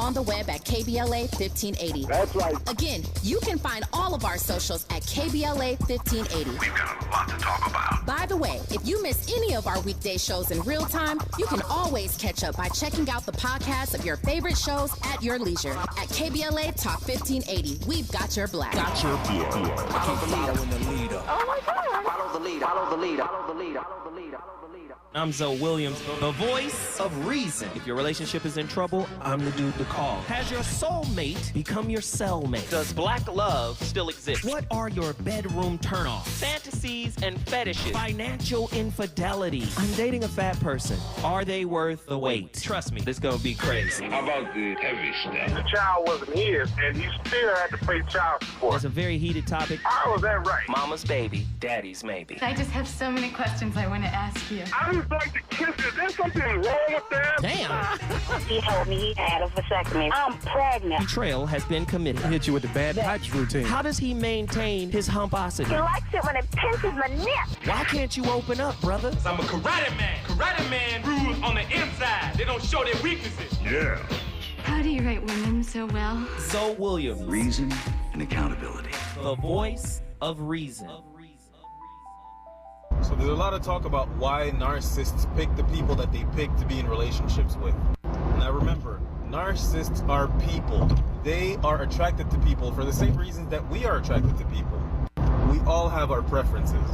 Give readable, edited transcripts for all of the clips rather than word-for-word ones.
on the web at KBLA 1580. That's right. Again, you can find all of our socials at KBLA 1580. We've got a lot to talk about. By the way, if you miss any of our weekday shows in real time, you can always catch up by checking out the podcast of your favorite shows at your leisure. At KBLA Talk 1580, we've got your black. Got your black. Follow the leader. Oh my God. Follow the leader. Follow the leader. Follow the leader. Follow the leader. I'm Zoe Williams, the voice of reason. If your relationship is in trouble, I'm the dude to call. Has your soulmate become your cellmate? Does black love still exist? What are your bedroom turnoffs? Fantasies and fetishes. Financial infidelity. I'm dating a fat person. Are they worth the wait? Trust me, this is gonna be crazy. How about the heavy stuff? The child wasn't his, and he still had to pay child support. It's a very heated topic. How was that right? Mama's baby, daddy's maybe. I just have so many questions I want to ask you. I just like to kiss it. Is there something wrong with that? Damn. He told me he had a vasectomy. I'm pregnant. Betrayal has been committed. Hit you with the bad pipes routine. How does he maintain his humposity? He likes it when it pinches my neck. Why can't you open up, brother? I'm a karate man. Karate man rules on the inside. They don't show their weaknesses. Yeah. How do you write women so well? Zoe Williams, Reason and accountability. the voice of reason. So there's a lot of talk about why narcissists pick the people that they pick to be in relationships with. Now remember, narcissists are people. They are attracted to people for the same reasons that we are attracted to people. We all have our preferences.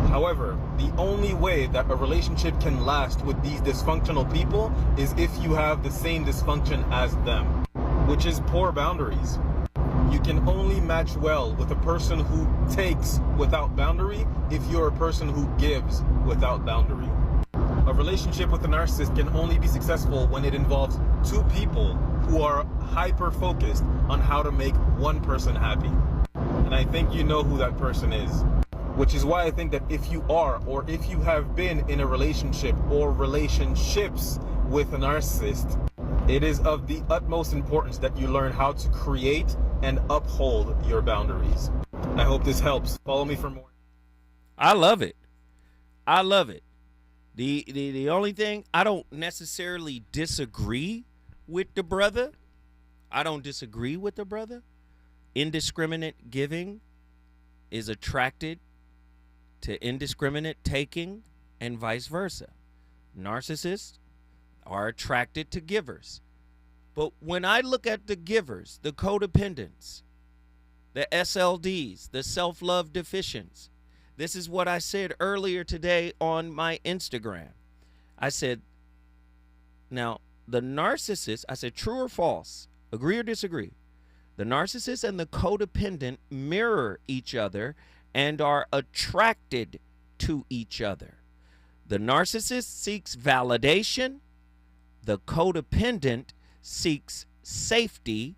However, the only way that a relationship can last with these dysfunctional people is if you have the same dysfunction as them, which is poor boundaries. You can only match well with a person who takes without boundary if you're a person who gives without boundary. A relationship with a narcissist can only be successful when it involves two people who are hyper-focused on how to make one person happy. And I think you know who that person is. Which is why I think that if you are, or if you have been in a relationship or relationships with a narcissist, it is of the utmost importance that you learn how to create and uphold your boundaries. I hope this helps. Follow me for more. I love it. I love it. The only thing, I don't necessarily disagree with the brother. I don't disagree with the brother. Indiscriminate giving is attracted to indiscriminate taking and vice versa. Narcissists are attracted to givers. But when I look at the givers, the codependents, the SLDs, the self-love deficients, this is what I said earlier today on my Instagram. I said, now, the narcissist, I said, true or false, agree or disagree, the narcissist and the codependent mirror each other and are attracted to each other. The narcissist seeks validation, the codependent seeks safety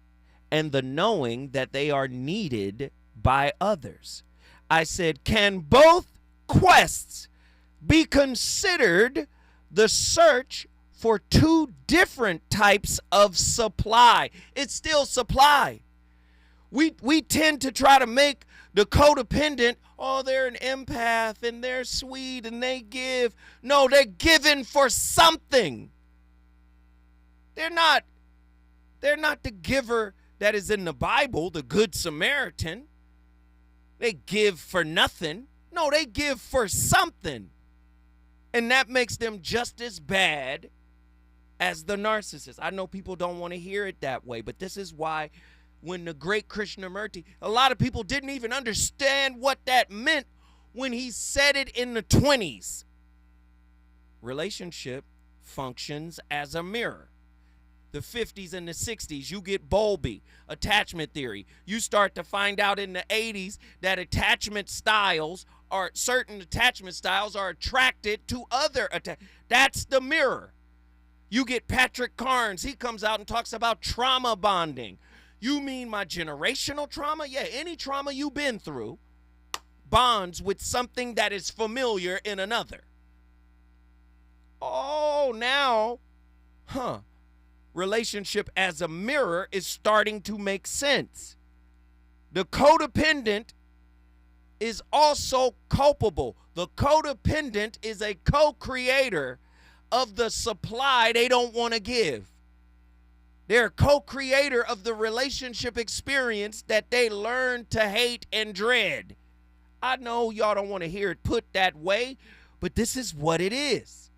and the knowing that they are needed by others. I said, can both quests be considered the search for two different types of supply? It's still supply. We tend to try to make the codependent, oh, they're an empath and they're sweet and they give. No, they're giving for something. They're not the giver that is in the Bible, the Good Samaritan. They give for nothing. No, they give for something. And that makes them just as bad as the narcissist. I know people don't want to hear it that way, but this is why when the great Krishnamurti, a lot of people didn't even understand what that meant when he said it in the 20s. Relationship functions as a mirror. The 50s and the 60s, you get Bowlby, attachment theory. You start to find out in the 80s that certain attachment styles are attracted to other That's the mirror. You get Patrick Carnes. He comes out and talks about trauma bonding. You mean my generational trauma? Yeah, any trauma you've been through bonds with something that is familiar in another. Oh, now, relationship as a mirror is starting to make sense. The codependent is also culpable. The codependent is a co-creator of the supply they don't want to give. They're co-creator of the relationship experience that they learn to hate and dread. I know y'all don't want to hear it put that way, but this is what it is.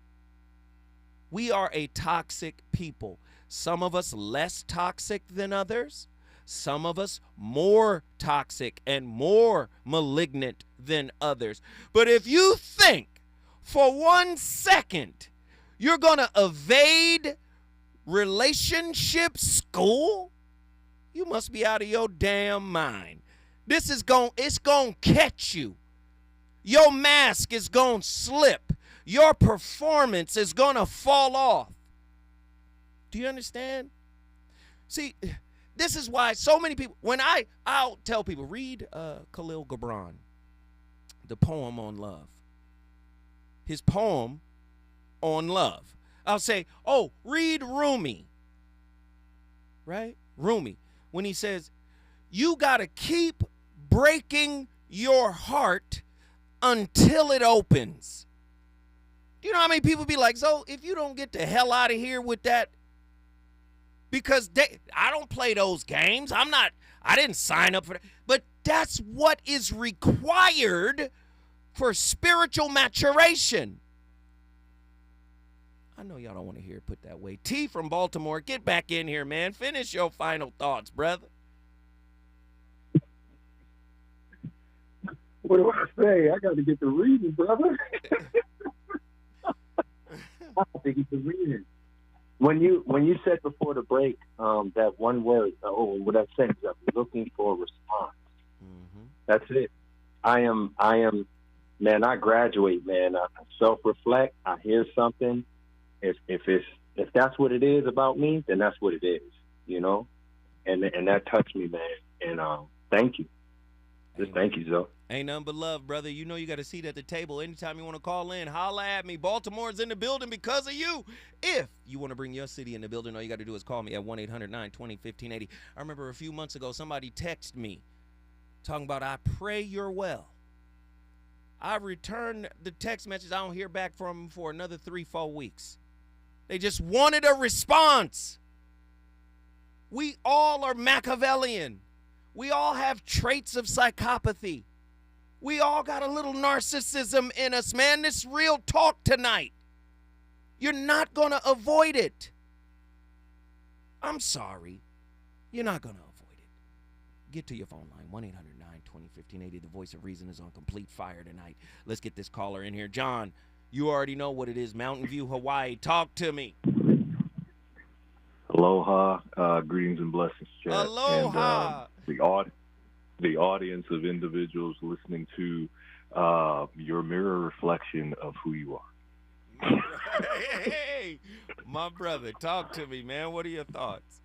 We are a toxic people. Some of us less toxic than others. Some of us more toxic and more malignant than others. But if you think for 1 second you're going to evade relationship school, you must be out of your damn mind. It's going to catch you. Your mask is going to slip. Your performance is going to fall off. Do you understand? See, this is why so many people, when I'll tell people, read Khalil Gibran, the poem on love. His poem on love. I'll say, oh, read Rumi. Right? Rumi. When he says, you got to keep breaking your heart until it opens. Do you know how many people be like, so if you don't get the hell out of here with that, because I don't play those games. I didn't sign up for that. But that's what is required for spiritual maturation. I know y'all don't want to hear it put that way. T from Baltimore, get back in here, man. Finish your final thoughts, brother. What do I say? I got to get to reading, brother. I think it's the reading. When you said before the break that one word, what that sentence, I'm looking for a response. Mm-hmm. That's it. I am, man, I graduate, man. I self-reflect. I hear something. If that's what it is about me, then that's what it is, you know? And that touched me, man. And thank you. Just thank you, Zoe. Ain't nothing but love, brother. You know you got a seat at the table. Anytime you want to call in, holla at me. Baltimore's in the building because of you. If you want to bring your city in the building, all you got to do is call me at 1-800-920-1580. I remember a few months ago, somebody texted me talking about, I pray you're well. I returned the text message. I don't hear back from them for another 3-4 weeks. They just wanted a response. We all are Machiavellian. We all have traits of psychopathy. We all got a little narcissism in us, man. This real talk tonight. You're not going to avoid it. I'm sorry. You're not going to avoid it. Get to your phone line, 1-800-920-1580. The voice of reason is on complete fire tonight. Let's get this caller in here. John, you already know what it is. Mountain View, Hawaii. Talk to me. Aloha. Greetings and blessings, chat. Aloha. And, the audience of individuals listening to your mirror reflection of who you are. Hey, my brother, talk to me, man. What are your thoughts?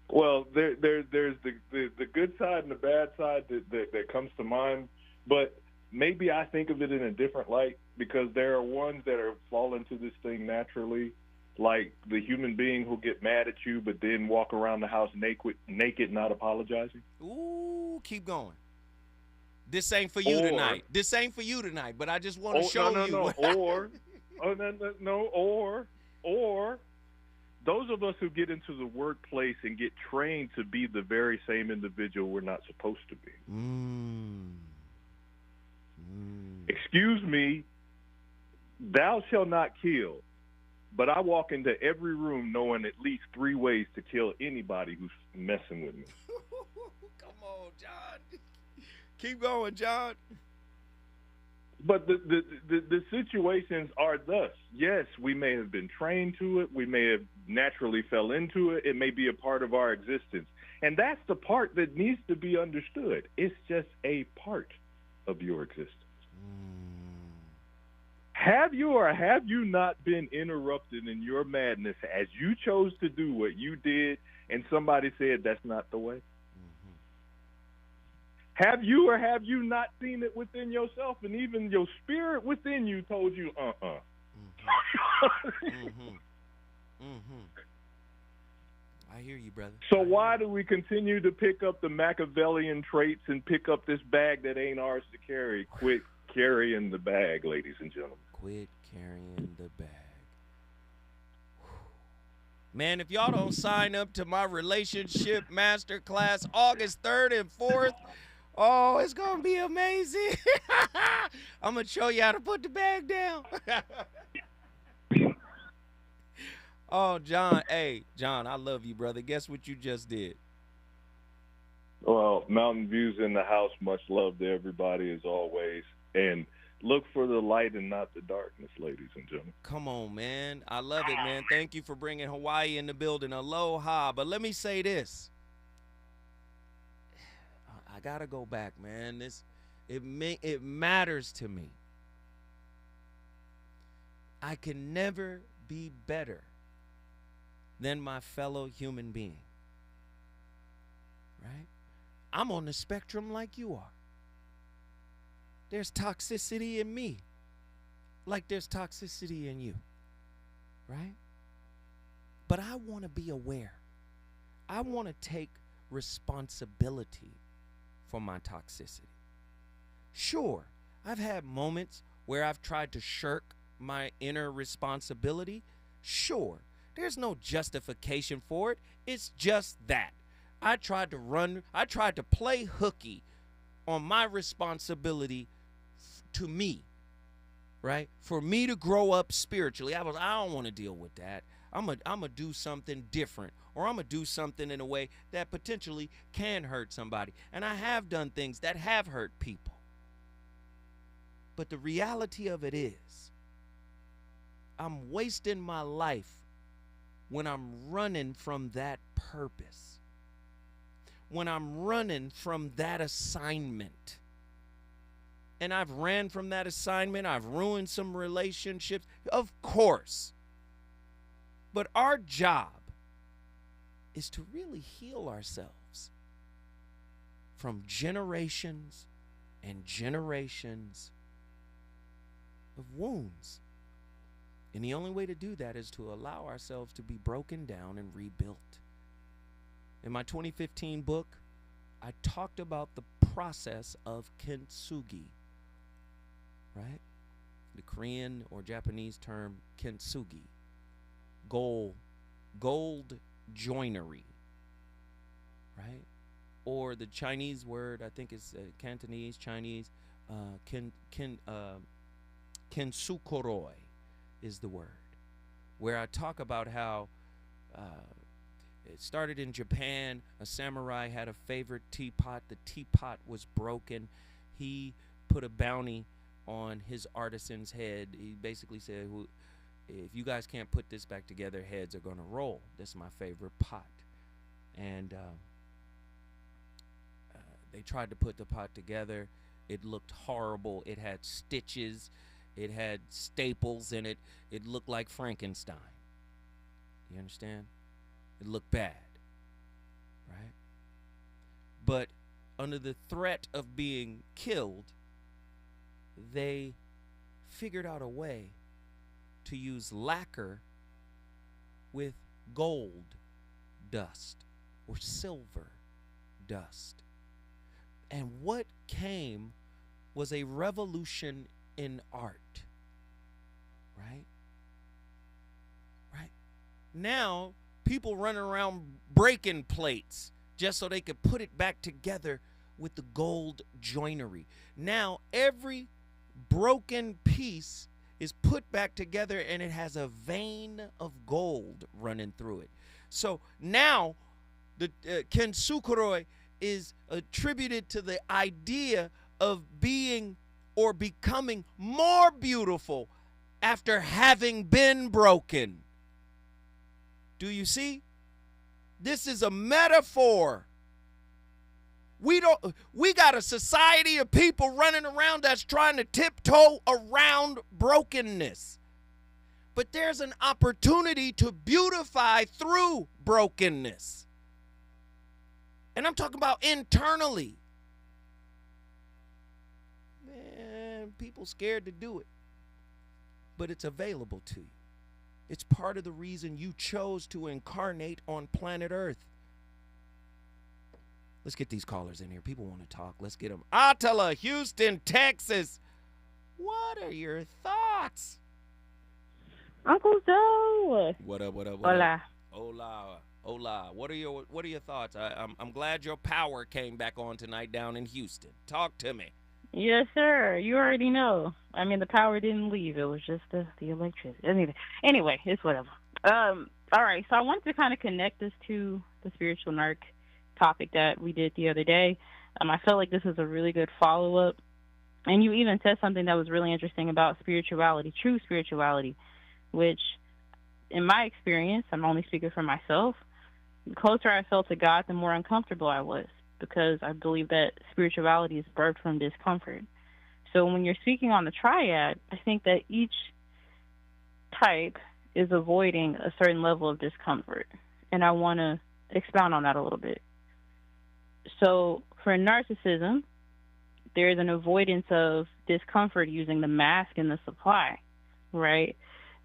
Well, there's the good side and the bad side that comes to mind, but maybe I think of it in a different light because there are ones that fall into this thing naturally, like the human being who'll get mad at you but then walk around the house naked not apologizing. Ooh, keep going. This ain't for you tonight. This ain't for you tonight, but I just want to show you. Or those of us who get into the workplace and get trained to be the very same individual we're not supposed to be. Excuse me, thou shalt not kill. But I walk into every room knowing at least 3 ways to kill anybody who's messing with me. Come on, John. Keep going, John. But the situations are thus. Yes, we may have been trained to it. We may have naturally fell into it. It may be a part of our existence. And that's the part that needs to be understood. It's just a part of your existence. Have you or have you not been interrupted in your madness as you chose to do what you did and somebody said that's not the way? Mm-hmm. Have you or have you not seen it within yourself and even your spirit within you told you, I hear you, brother. So why do we continue to pick up the Machiavellian traits and pick up this bag that ain't ours to carry? Quit carrying the bag, ladies and gentlemen. Quit carrying the bag. Man, if y'all don't sign up to my relationship masterclass August 3rd and 4th, oh, it's going to be amazing. I'm going to show you how to put the bag down. Oh, John. Hey, John, I love you, brother. Guess what you just did? Well, Mountain View's in the house. Much love to everybody as always. And look for the light and not the darkness, ladies and gentlemen. Come on, man. I love it, man. Thank you for bringing Hawaii in the building. Aloha. But let me say this. I got to go back, man. It matters to me. I can never be better than my fellow human being. Right? I'm on the spectrum like you are. There's toxicity in me, like there's toxicity in you, right? But I want to be aware. I want to take responsibility for my toxicity. Sure, I've had moments where I've tried to shirk my inner responsibility. Sure, there's no justification for it. It's just that. I tried to play hooky on my responsibility to me, right? For me to grow up spiritually. I don't want to deal with that. I'm gonna do something different, or I'm gonna do something in a way that potentially can hurt somebody. And I have done things that have hurt people. But the reality of it is, I'm wasting my life when I'm running from that purpose. When I'm running from that assignment. And I've ran from that assignment. I've ruined some relationships. Of course. But our job is to really heal ourselves from generations and generations of wounds. And the only way to do that is to allow ourselves to be broken down and rebuilt. In my 2015 book, I talked about the process of kintsugi, right? The Korean or Japanese term kintsugi, gold joinery, right? Or the Chinese word, I think it's Cantonese, Chinese, kintsukuroi is the word, where I talk about how it started in Japan. A samurai had a favorite teapot. The teapot was broken. He put a bounty on his artisan's head. He basically said, if you guys can't put this back together, heads are going to roll. This is my favorite pot. And they tried to put the pot together. It looked horrible. It had stitches. It had staples in it. It looked like Frankenstein. You understand? It looked bad, right? But under the threat of being killed, they figured out a way to use lacquer with gold dust or silver dust. And what came was a revolution in art, right? Right? Now, people running around breaking plates just so they could put it back together with the gold joinery. Now, every broken piece is put back together and it has a vein of gold running through it. So now, the kintsukuroi is attributed to the idea of being or becoming more beautiful after having been broken. Do you see? This is a metaphor. We got a society of people running around that's trying to tiptoe around brokenness. But there's an opportunity to beautify through brokenness. And I'm talking about internally. Man, people scared to do it. But it's available to you. It's part of the reason you chose to incarnate on planet Earth. Let's get these callers in here. People want to talk. Let's get them. Attila, Houston, Texas. What are your thoughts? Uncle Joe. What up? Hola. Hola. What are your thoughts? I'm glad your power came back on tonight down in Houston. Talk to me. Yes, sir. You already know. I mean, the power didn't leave. It was just the electricity. Anyway, it's whatever. All right. So I wanted to kind of connect this to the spiritual narc topic that we did the other day. I felt like this was a really good follow-up. And you even said something that was really interesting about spirituality, true spirituality, which, in my experience, I'm only speaking for myself, the closer I felt to God, the more uncomfortable I was, because I believe that spirituality is birthed from discomfort. So when you're speaking on the triad, I think that each type is avoiding a certain level of discomfort. And I want to expound on that a little bit. So for narcissism, there is an avoidance of discomfort using the mask and the supply, right?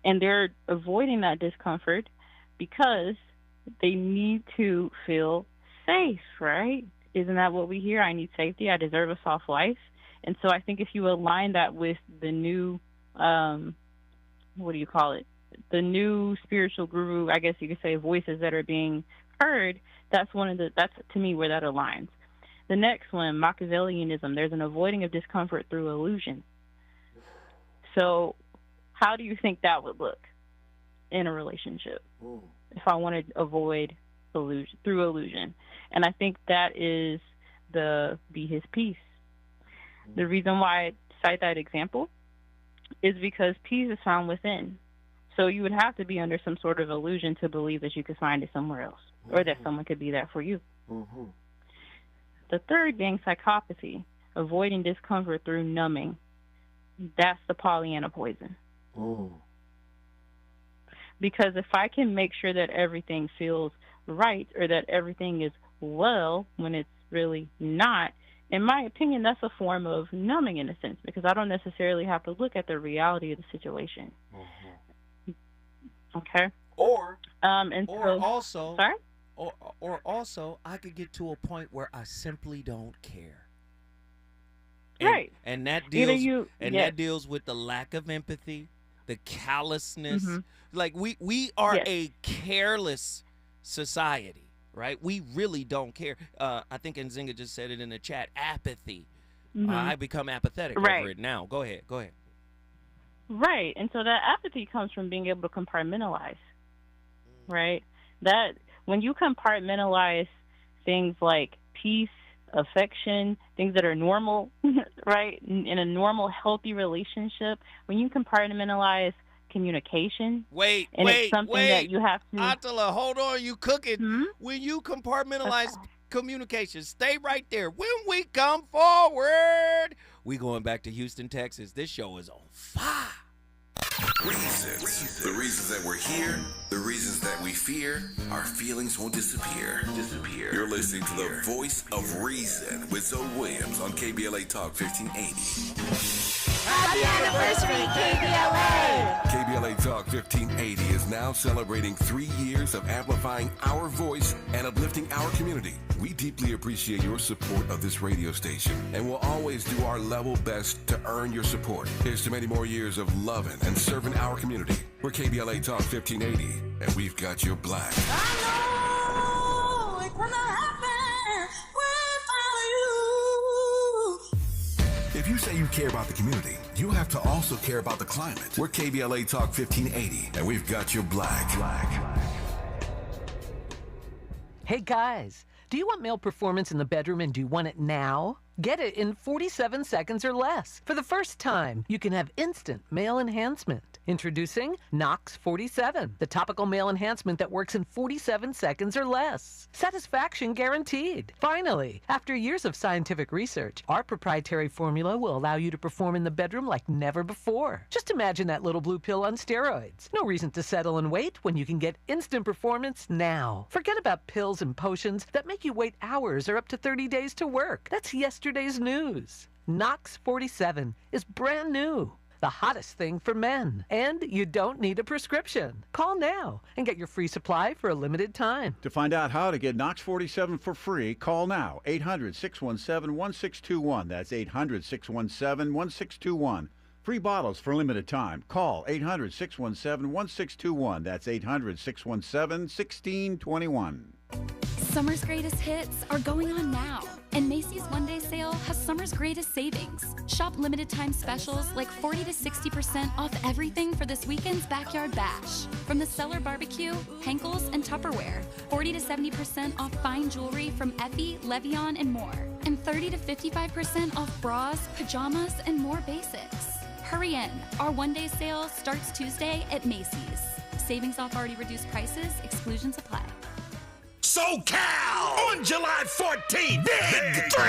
And they're avoiding that discomfort because they need to feel safe, right? Isn't that what we hear? I need safety. I deserve a soft life. And so I think if you align that with the new, the new spiritual guru, I guess you could say, voices that are being heard, that's to me where that aligns. The next one, Machiavellianism, there's an avoiding of discomfort through illusion. So how do you think that would look in a relationship if I want to avoid illusion through illusion? And I think that is be his peace. The reason why I cite that example is because peace is found within. So you would have to be under some sort of illusion to believe that you could find it somewhere else, or that someone could be that for you. The third being psychopathy, avoiding discomfort through numbing. That's the Pollyanna poison. Because if I can make sure that everything feels right or that everything is well when it's really not, in my opinion, that's a form of numbing in a sense, because I don't necessarily have to look at the reality of the situation. Okay? Or also, I could get to a point where I simply don't care. Right. And that deals with the lack of empathy, the callousness. Like we are a careless society, right? We really don't care. I think Nzinga just said it in the chat, apathy. I become apathetic over it now. Go ahead. Right. And so that apathy comes from being able to compartmentalize, right? That when you compartmentalize things like peace, affection, things that are normal, right, in a normal, healthy relationship, when you compartmentalize communication, it's something that you have to... Attila, hold on, you cooking. When you compartmentalize communication, stay right there. When we come forward, we going back to Houston, Texas. This show is on fire. Reasons. The reasons that we're here, the reasons that we fear, our feelings won't disappear. You're listening to the voice of reason with Zoe Williams on KBLA Talk 1580. Happy anniversary, KBLA! KBLA Talk 1580 is now celebrating 3 years of amplifying our voice and uplifting our community. We deeply appreciate your support of this radio station and will always do our level best to earn your support. Here's to many more years of loving and serving our community. We're KBLA Talk 1580, and we've got your black. I know it's gonna happen without you. If you say you care about the community, you have to also care about the climate. We're KBLA Talk 1580, and we've got your black. Hey guys, do you want male performance in the bedroom and do you want it now? Get it in 47 seconds or less. For the first time, you can have instant male enhancement. Introducing Nox 47, the topical male enhancement that works in 47 seconds or less. Satisfaction guaranteed. Finally, after years of scientific research, our proprietary formula will allow you to perform in the bedroom like never before. Just imagine that little blue pill on steroids. No reason to settle and wait when you can get instant performance now. Forget about pills and potions that make you wait hours or up to 30 days to work. That's yesterday's news. Nox 47 is brand new. The hottest thing for men. And you don't need a prescription. Call now and get your free supply for a limited time. To find out how to get Nox 47 for free, call now. 800-617-1621. That's 800-617-1621. Free bottles for limited time. Call 800-617-1621. That's 800-617-1621. Summer's greatest hits are going on now, and Macy's One-Day Sale has summer's greatest savings. Shop limited time specials like 40 to 60% off everything for this weekend's Backyard Bash. From the Cellar Barbecue, Henkel's, and Tupperware, 40 to 70% off fine jewelry from Effie, Levion, and more, and 30 to 55% off bras, pajamas, and more basics. Hurry in. Our one-day sale starts Tuesday at Macy's. Savings off already reduced prices, exclusions apply. SoCal on July 14th. Big 3.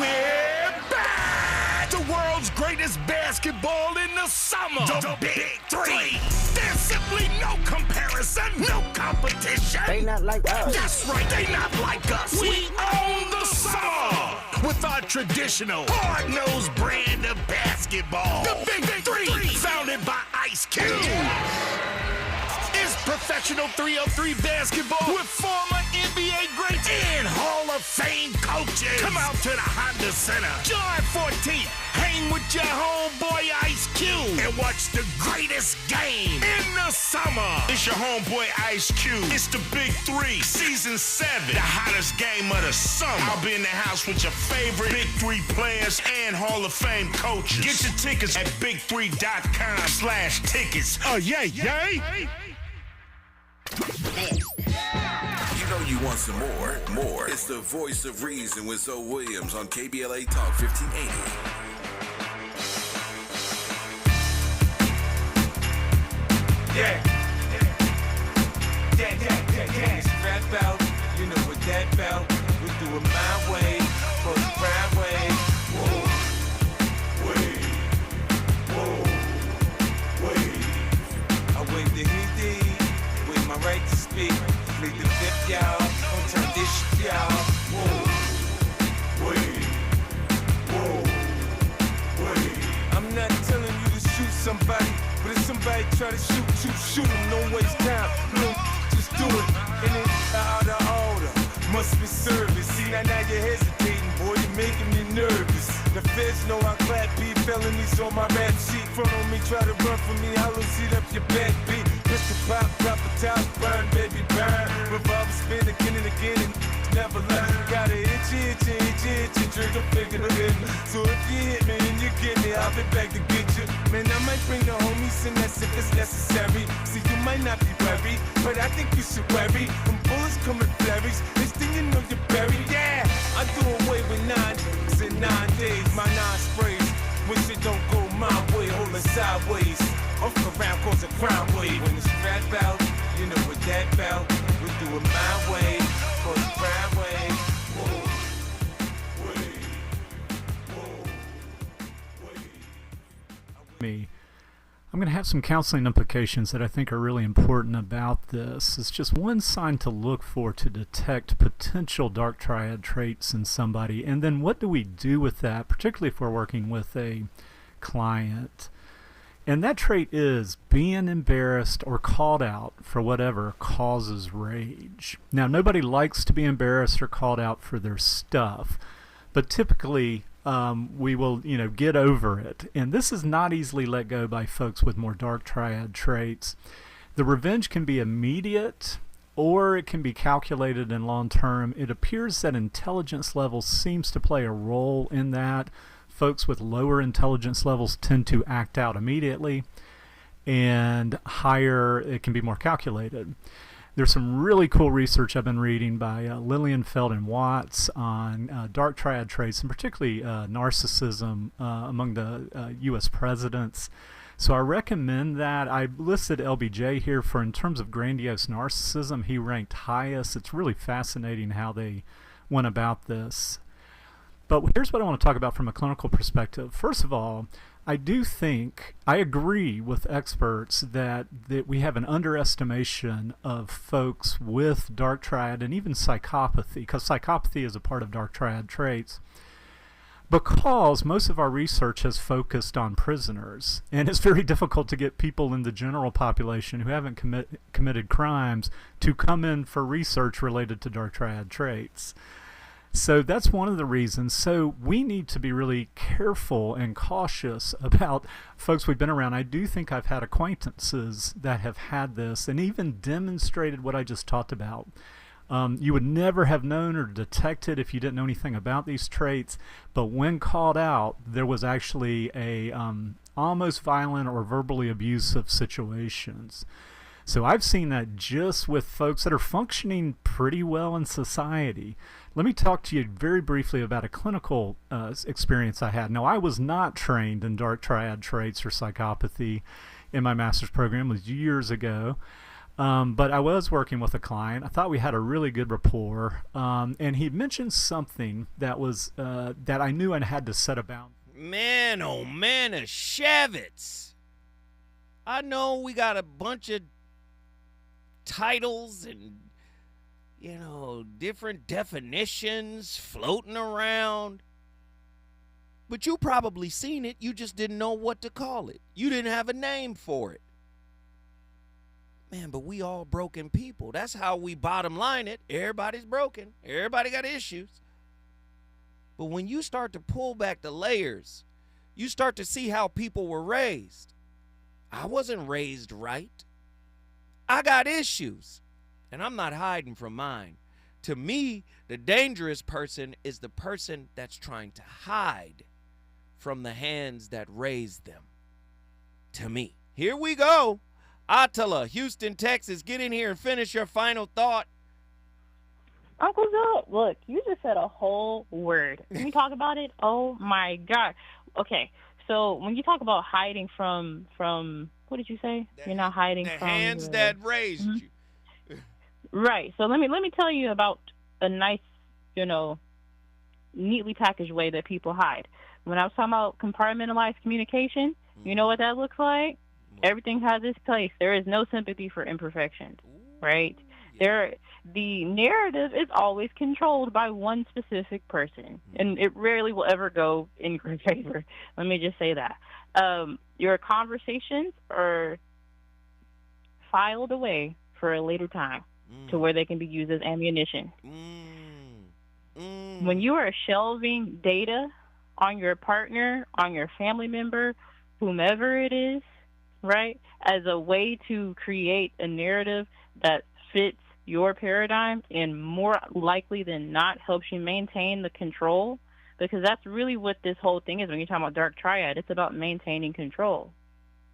We're back. The world's greatest basketball in the summer. The Big 3. There's simply no comparison, no competition. They not like us. That's right, they not like us. We own the summer with our traditional hard-nosed brand of basketball. The Big 3, founded by Ice Cube. It's professional 303 basketball with former NBA greats and Hall of Fame coaches. Come out to the Honda Center July 14th. Hang with your homeboy Ice Cube and watch the greatest game in the summer. It's your homeboy Ice Cube. It's the Big 3, Season 7. The hottest game of the summer. I'll be in the house with your favorite Big 3 players and Hall of Fame coaches. Get your tickets at big3.com/tickets. Oh, yay. You know you want some more. It's the voice of reason with Zoe Williams on KBLA Talk 1580. Yeah. It's rap out, you know what that about. We do it my way, for the right way. Whoa, wait. I wait the heat. My right to speak, lead the fifth, y'all. Don't turn this shit, y'all. Wait. I'm not telling you to shoot somebody, but if somebody try to shoot you, shoot them. Don't waste time. No, just do it. And it's out of order. Must be service. See, now you're hesitating, boy. You're making me nervous. The feds know I clap B felonies on my rap sheet. Front on me, try to run for me. Hollow seat up your back beat. Pistol pop, drop a top, burn, baby, burn. Revolver spin again and again and never left. Got an itchy, trigger finger again. So if you hit me and you get me, I'll be back to get you. Man, I might bring the homies in that if it's necessary. See, you might not be worried, but I think you should worry. When bullets come in flurries, next thing you know you're buried. Yeah, I do away with 9 in 9 days. My 9 sprays, wish it don't go my way, hold it sideways. Off around cause a crime wave. When it's rap out, you know what that about. We do it my way, cause a crime wave. I'm going to have some counseling implications that I think are really important about this. It's just one sign to look for to detect potential dark triad traits in somebody, and then what do we do with that, particularly if we're working with a client. And that trait is being embarrassed or called out for whatever causes rage. Now, nobody likes to be embarrassed or called out for their stuff, but typically we will, get over it. And this is not easily let go by folks with more dark triad traits. The revenge can be immediate or it can be calculated and long term. It appears that intelligence level seems to play a role in that. Folks with lower intelligence levels tend to act out immediately, and higher, it can be more calculated. There's some really cool research I've been reading by Lilienfeld and Watts on dark triad traits, and particularly narcissism among the U.S. presidents. So I recommend that. I listed LBJ here for, in terms of grandiose narcissism, he ranked highest. It's really fascinating how they went about this. But here's what I want to talk about from a clinical perspective. First of all, I agree with experts that we have an underestimation of folks with dark triad and even psychopathy, because psychopathy is a part of dark triad traits, because most of our research has focused on prisoners, and it's very difficult to get people in the general population who haven't committed crimes to come in for research related to dark triad traits. So that's one of the reasons. So we need to be really careful and cautious about folks we've been around. I do think I've had acquaintances that have had this and even demonstrated what I just talked about. You would never have known or detected if you didn't know anything about these traits, but when called out, there was actually a almost violent or verbally abusive situations. So I've seen that just with folks that are functioning pretty well in society. Let me talk to you very briefly about a clinical experience I had. Now, I was not trained in dark triad traits or psychopathy in my master's program. It was years ago. But I was working with a client. I thought we had a really good rapport. And he mentioned something that was that I knew I had to set about. Man, oh man, a Shavitz. I know we got a bunch of titles and, different definitions floating around. But you probably seen it. You just didn't know what to call it. You didn't have a name for it. Man, but we all broken people. That's how we bottom line it. Everybody's broken. Everybody got issues. But when you start to pull back the layers, you start to see how people were raised. I wasn't raised right. I got issues, and I'm not hiding from mine. To me, the dangerous person is the person that's trying to hide from the hands that raised them. To me. Here we go. Attila, Houston, Texas, get in here and finish your final thought. Uncle Zoe, look, you just said a whole word. Can we talk about it? Oh, my God. Okay, so when you talk about hiding from what did you say? You're not hiding from... The hands that raised you. Right. So let me tell you about a nice, neatly packaged way that people hide. When I was talking about compartmentalized communication, you know what that looks like? Everything has its place. There is no sympathy for imperfections, right? The narrative is always controlled by one specific person, and it rarely will ever go in your favor. Let me just say that. Your conversations are filed away for a later time to where they can be used as ammunition. When you are shelving data on your partner, on your family member, whomever it is, right, as a way to create a narrative that fits your paradigm and more likely than not helps you maintain the control, because that's really what this whole thing is when you're talking about dark triad. It's about maintaining control.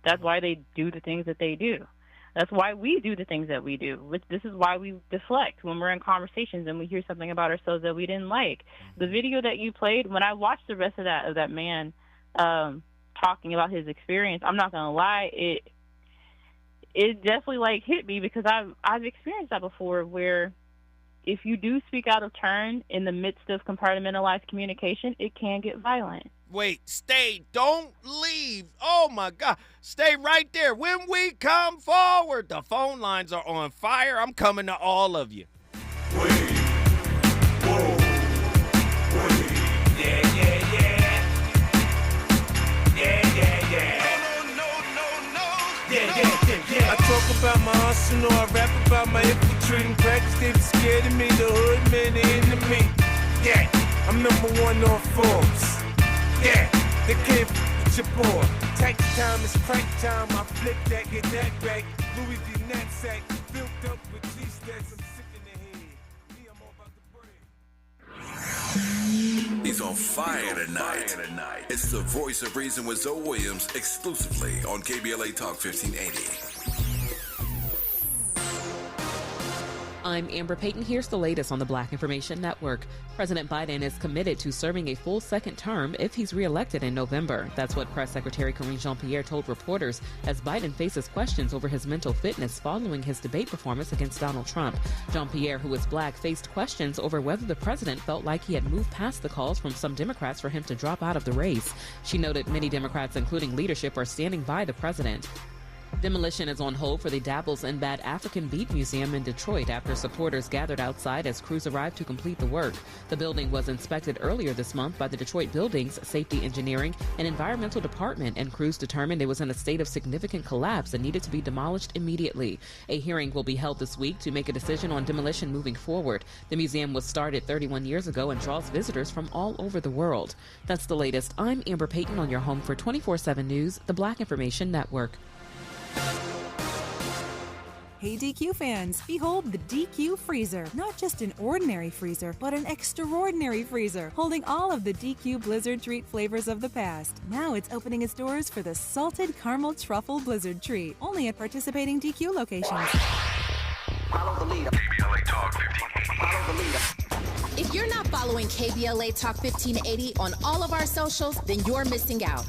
That's why they do the things that they do. That's why we do the things that we do. This is why we deflect when we're in conversations and we hear something about ourselves that we didn't like. The video that you played, when I watched the rest of that man talking about his experience, I'm not gonna lie, it definitely hit me, because I've experienced that before, where if you do speak out of turn in the midst of compartmentalized communication, it can get violent. Wait, don't leave. Oh my God, stay right there. When we come forward, the phone lines are on fire. I'm coming to all of you. I talk about my arsenal, I rap about my infiltrating practice. They be scared of me, the hood man, the enemy. Yeah, I'm #1 on Forbes. Yeah, they can't with your boy. Take time, it's prank time. I flip that, get that back. Louis V. knapsack, built up with G-stacks. I'm sick in the head. Me, I'm all about the bread. He's on fire tonight. It's the Voice of Reason with Zoe Williams, exclusively on KBLA Talk 1580. I'm Amber Payton. Here's the latest on the Black Information Network. President Biden is committed to serving a full second term if he's reelected in November. That's what Press Secretary Karine Jean-Pierre told reporters as Biden faces questions over his mental fitness following his debate performance against Donald Trump. Jean-Pierre, who is black, faced questions over whether the president felt like he had moved past the calls from some Democrats for him to drop out of the race. She noted many Democrats, including leadership, are standing by the president. Demolition is on hold for the Dabbles in Bad African Beat Museum in Detroit after supporters gathered outside as crews arrived to complete the work. The building was inspected earlier this month by the Detroit Buildings, Safety Engineering, and Environmental Department, and crews determined it was in a state of significant collapse and needed to be demolished immediately. A hearing will be held this week to make a decision on demolition moving forward. The museum was started 31 years ago and draws visitors from all over the world. That's the latest. I'm Amber Payton on your home for 24/7 News, the Black Information Network. Hey DQ fans, behold the DQ Freezer. Not just an ordinary freezer, but an extraordinary freezer, holding all of the DQ Blizzard Treat flavors of the past. Now it's opening its doors for the Salted Caramel Truffle Blizzard Treat, only at participating DQ locations. Follow the leader. KBLA Talk 1580. Follow the leader. If you're not following KBLA Talk 1580 on all of our socials, then you're missing out.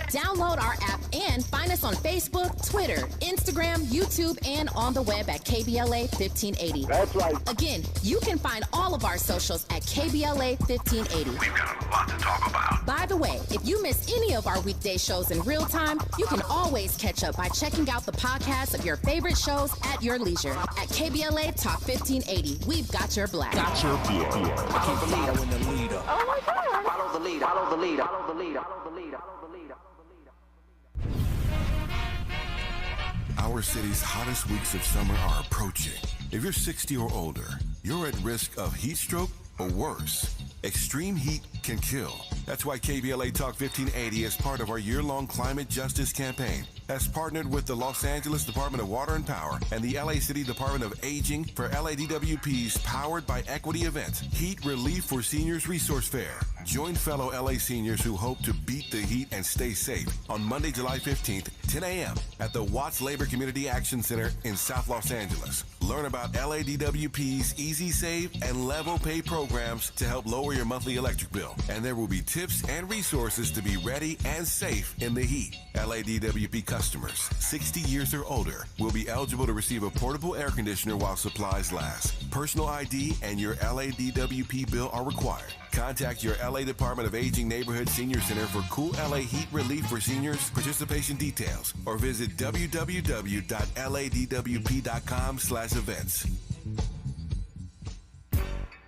Download our app and find us on Facebook, Twitter, Instagram, YouTube, and on the web at KBLA 1580. That's right. Again, you can find all of our socials at KBLA 1580. We've got a lot to talk about. By the way, if you miss any of our weekday shows in real time, you can always catch up by checking out the podcast of your favorite shows at your leisure. At KBLA Talk 1580, we've got your black. Got your black. Follow the leader. Following the leader. Oh my God! Follow the leader. Follow the leader. Follow the leader. Follow the leader. Follow the leader. Our city's hottest weeks of summer are approaching. If you're 60 or older, you're at risk of heat stroke or worse. Extreme heat can kill. That's why KBLA Talk 1580 is part of our year-long climate justice campaign. Has partnered with the Los Angeles Department of Water and Power and the LA City Department of Aging for LADWP's Powered by Equity event, Heat Relief for Seniors Resource Fair. Join fellow LA seniors who hope to beat the heat and stay safe on Monday, July 15th, 10 a.m. at the Watts Labor Community Action Center in South Los Angeles. Learn about LADWP's Easy Save and Level Pay programs to help lower your monthly electric bill. And there will be tips and resources to be ready and safe in the heat. LADWP customers 60 years or older will be eligible to receive a portable air conditioner while supplies last. Personal ID and your LADWP bill are required. Contact your LA Department of Aging Neighborhood Senior Center for Cool LA Heat Relief for Seniors participation details or visit www.ladwp.com/events.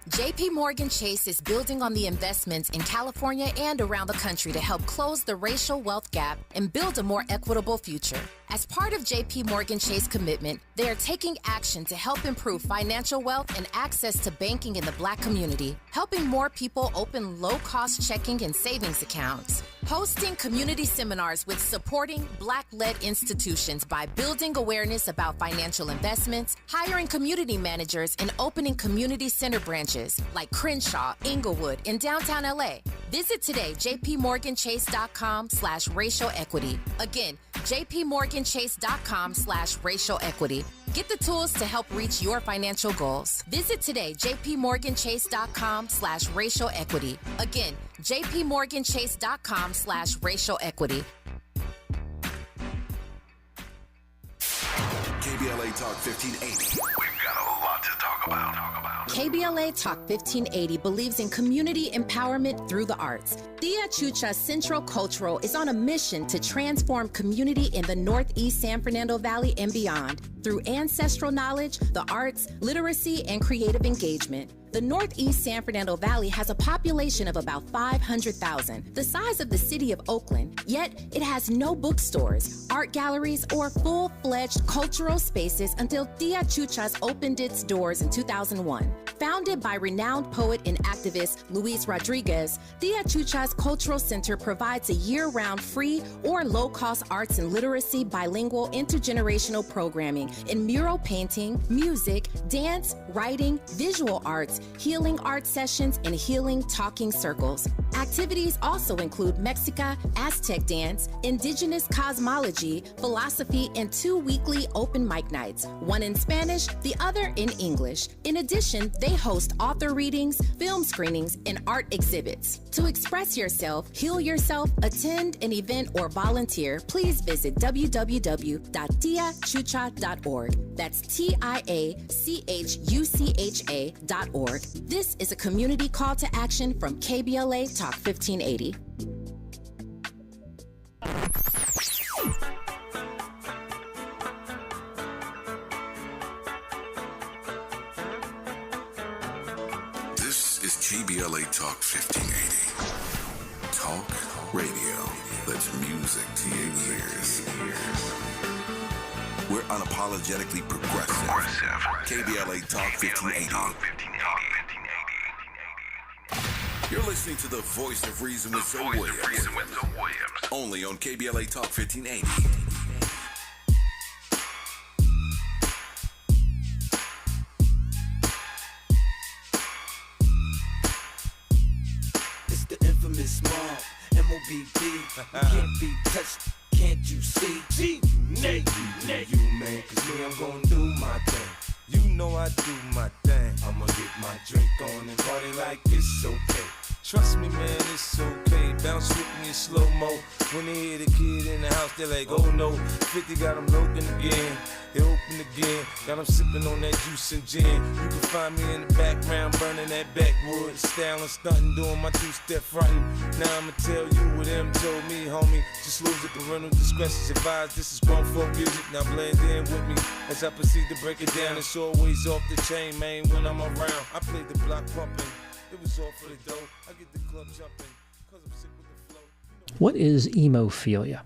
JP Morgan Chase is building on the investments in California and around the country to help close the racial wealth gap and build a more equitable future. As part of JP Morgan Chase commitment, they are taking action to help improve financial wealth and access to banking in the Black community, helping more people open low-cost checking and savings accounts, hosting community seminars with supporting Black-led institutions by building awareness about financial investments, hiring community managers, and opening community center branches like Crenshaw, Inglewood, and downtown LA. Visit today, jpmorganchase.com/racial equity. Again, jpmorganchase.com/racial equity. Get the tools to help reach your financial goals. Visit today, jpmorganchase.com/racial equity. Again, jpmorganchase.com/racial equity. KBLA Talk 1580. We've got a lot to talk about. KBLA Talk 1580 believes in community empowerment through the arts. Tia Chucha Central Cultural is on a mission to transform community in the Northeast San Fernando Valley and beyond through ancestral knowledge, the arts, literacy, and creative engagement. The Northeast San Fernando Valley has a population of about 500,000, the size of the city of Oakland, yet it has no bookstores, art galleries, or full-fledged cultural spaces until Tia Chuchas opened its doors in 2001. Founded by renowned poet and activist Luis Rodriguez, Tia Chuchas Cultural Center provides a year-round free or low-cost arts and literacy bilingual intergenerational programming in mural painting, music, dance, writing, visual arts, healing art sessions, and healing talking circles. Activities also include Mexica, Aztec dance, indigenous cosmology, philosophy, and 2 weekly open mic nights, one in Spanish, the other in English. In addition, they host author readings, film screenings, and art exhibits. To express yourself, heal yourself, attend an event, or volunteer, please visit www.tiachucha.org. That's TIACHUCHA.org. This is a community call to action from KBLA Talk 1580. This is KBLA Talk 1580. Talk radio that's music to your ears. We're unapologetically progressive. KBLA Talk 1580. You're listening to the voice of reason with Zoe Williams. Only on KBLA Talk 1580. Mob, M-O-B-B, you can't be touched, can't you see? G-Nate, you man, cause me, I'm gonna do my thing. You know I do my thing. I'ma get my drink on and party like it's okay. Trust me, man, it's okay. Bounce with me in slow-mo. When they hear the kid in the house, they're like, oh no. 50 got them looking again. They open again. Got them sipping on that juice and gin. You can find me in the background burning that backwood. Styling, stunting, doing my two-step fronting. Now I'ma tell you what them told me, homie. Just lose it, parental discretion's advised. This is grown folk music. Now blend in with me as I proceed to break it down. It's always off the chain, man, when I'm around. I play the block pumping. It was all for the dough. I get the club jumping, cause I'm sick with the flow. What is emophilia?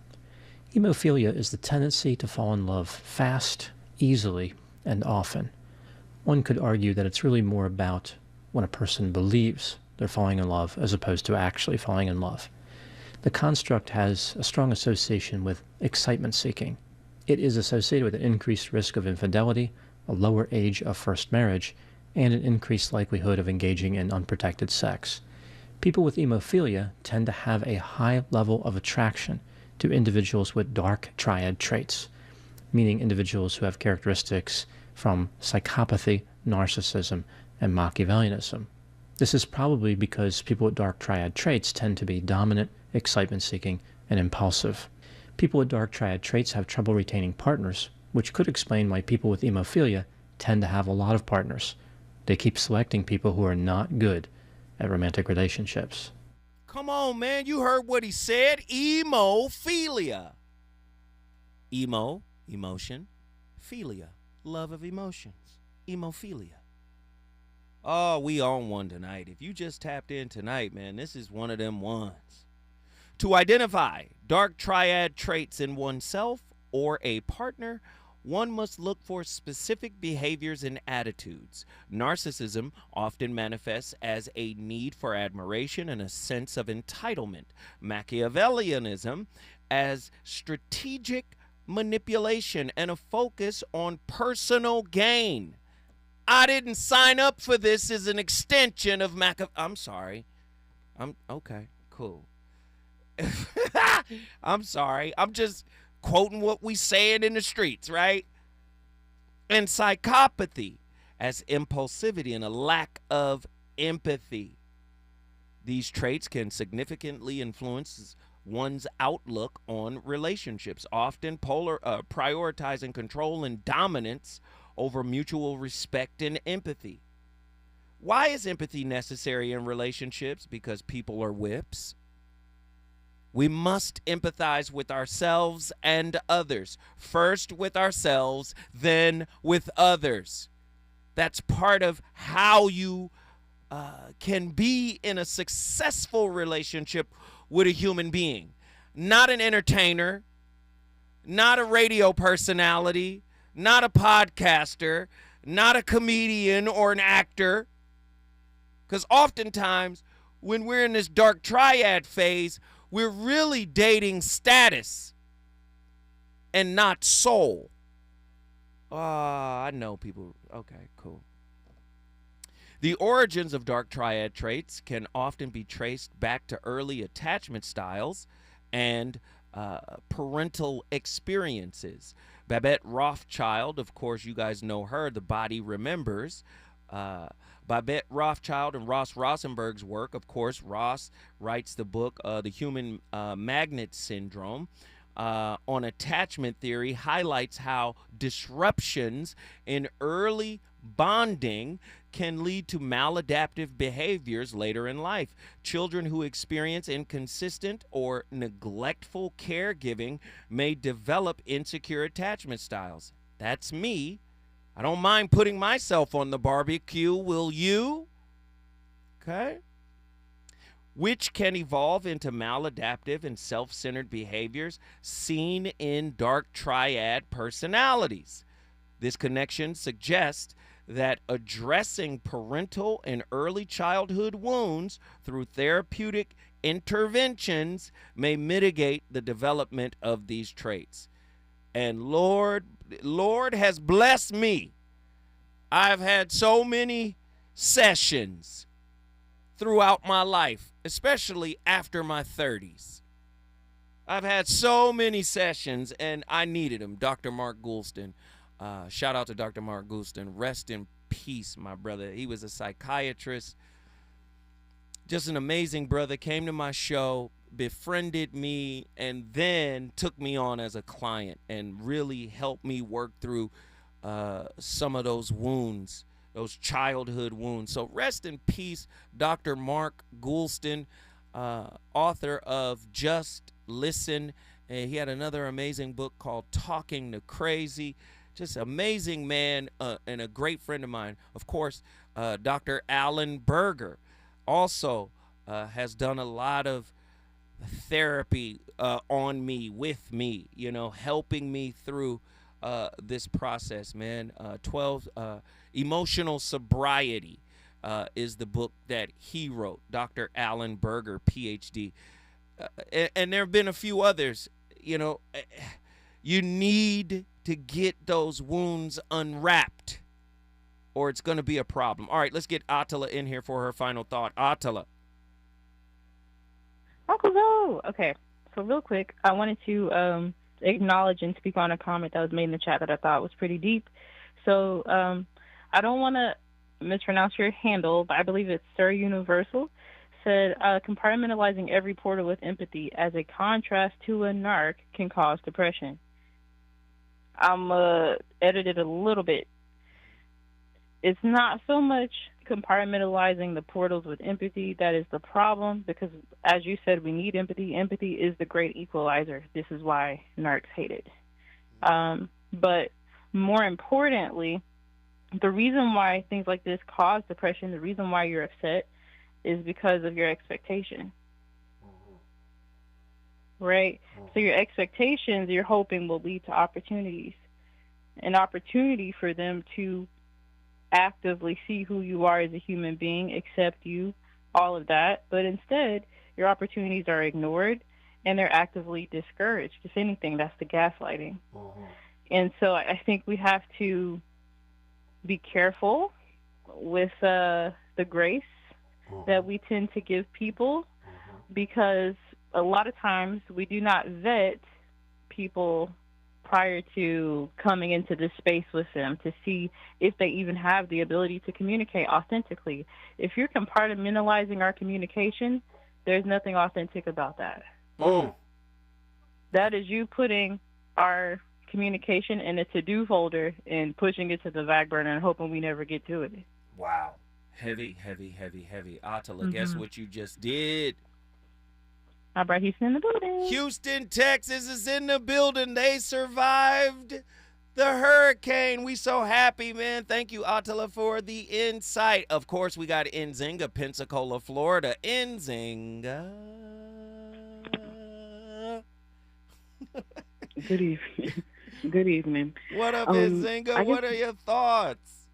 Emophilia is the tendency to fall in love fast, easily, and often. One could argue that it's really more about when a person believes they're falling in love as opposed to actually falling in love. The construct has a strong association with excitement seeking. It is associated with an increased risk of infidelity, a lower age of first marriage, and an increased likelihood of engaging in unprotected sex. People with hemophilia tend to have a high level of attraction to individuals with dark triad traits, meaning individuals who have characteristics from psychopathy, narcissism, and Machiavellianism. This is probably because people with dark triad traits tend to be dominant, excitement-seeking, and impulsive. People with dark triad traits have trouble retaining partners, which could explain why people with hemophilia tend to have a lot of partners. They keep selecting people who are not good at romantic relationships. Come on, man. You heard what he said. Emophilia. Emo, emotion. Philia, love of emotions. Emophilia. Oh, we on one tonight. If you just tapped in tonight, man, this is one of them ones. To identify dark triad traits in oneself or a partner, one must look for specific behaviors and attitudes. Narcissism often manifests as a need for admiration and a sense of entitlement. Machiavellianism as strategic manipulation and a focus on personal gain. I didn't sign up for this as an extension of I'm sorry. Okay, cool. I'm sorry. I'm just quoting what we saying in the streets, right? And psychopathy as impulsivity and a lack of empathy. These traits can significantly influence one's outlook on relationships, often prioritizing control and dominance over mutual respect and empathy. Why is empathy necessary in relationships? Because people are whips. We must empathize with ourselves and others. First with ourselves, then with others. That's part of how you can be in a successful relationship with a human being. Not an entertainer, not a radio personality, not a podcaster, not a comedian or an actor. Because oftentimes, when we're in this dark triad phase, we're really dating status and not soul. I know people. Okay, cool. The origins of dark triad traits can often be traced back to early attachment styles and parental experiences. Babette Rothschild, of course, you guys know her, The Body Remembers. Babette Rothschild and Ross Rosenberg's work, of course, Ross writes the book, The Human Magnet Syndrome, on attachment theory, highlights how disruptions in early bonding can lead to maladaptive behaviors later in life. Children who experience inconsistent or neglectful caregiving may develop insecure attachment styles. That's me. I don't mind putting myself on the barbecue, will you? Okay. Which can evolve into maladaptive and self-centered behaviors seen in dark triad personalities. This connection suggests that addressing parental and early childhood wounds through therapeutic interventions may mitigate the development of these traits. And Lord has blessed me. I've had so many sessions throughout my life, especially after my 30s. I've had so many sessions, and I needed them. Dr. Mark Goulston. Shout out to Dr. Mark Goulston. Rest in peace, my brother. He was a psychiatrist. Just an amazing brother. Came to my show, befriended me, and then took me on as a client and really helped me work through some of those wounds, those childhood wounds. So rest in peace, Dr. Mark Goulston, author of Just Listen. And he had another amazing book called Talking to Crazy. Just amazing man and a great friend of mine. Of course, Dr. Alan Berger also has done a lot of therapy on me, with me, you know, helping me through this process, man. 12 Emotional Sobriety is the book that he wrote, Dr. Alan Berger, PhD. And there have been a few others. You know, you need to get those wounds unwrapped, or it's going to be a problem. All right, let's get Attila in here for her final thought. Attila. Uncle Zo. Okay, so real quick, I wanted to acknowledge and speak on a comment that was made in the chat that I thought was pretty deep. So I don't want to mispronounce your handle, but I believe it's Sir Universal, said compartmentalizing every portal with empathy as a contrast to a narc can cause depression. I'm edited a little bit. It's not so much compartmentalizing the portals with empathy that is the problem, because as you said, we need empathy. Empathy is the great equalizer. This is why narcs hate it. But more importantly, the reason why things like this cause depression, the reason why you're upset, is because of your expectation. Right? So your expectations, you're hoping, will lead to opportunities. An opportunity for them to actively see who you are as a human being, accept you, all of that. But instead, your opportunities are ignored and they're actively discouraged. If anything, that's the gaslighting. And so I think we have to be careful with the grace that we tend to give people, because a lot of times we do not vet people prior to coming into this space with them to see if they even have the ability to communicate authentically. If you're compartmentalizing our communication, there's nothing authentic about that. That is you putting our communication in a to-do folder and pushing it to the back burner and hoping we never get to it. Wow. Heavy, heavy, heavy, heavy. Attila, guess what you just did? I brought Houston in the building. Houston, Texas is in the building. They survived the hurricane. We so happy, man. Thank you, Attila, for the insight. Of course, we got Nzinga, Pensacola, Florida. Nzinga. Good evening. Good evening. What up, Nzinga? What are your thoughts?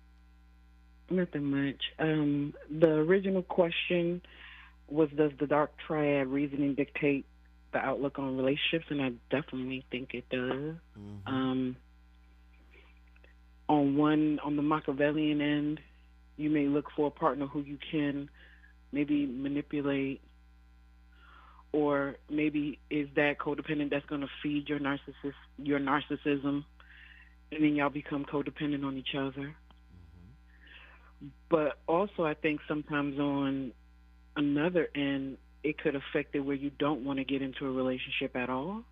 Nothing much. The original question was, does the dark triad reasoning dictate the outlook on relationships? And I definitely think it does. On the Machiavellian end, you may look for a partner who you can maybe manipulate, or maybe is that codependent that's going to feed your narcissism, and then y'all become codependent on each other. But also, I think sometimes on another end, it could affect it where you don't want to get into a relationship at all.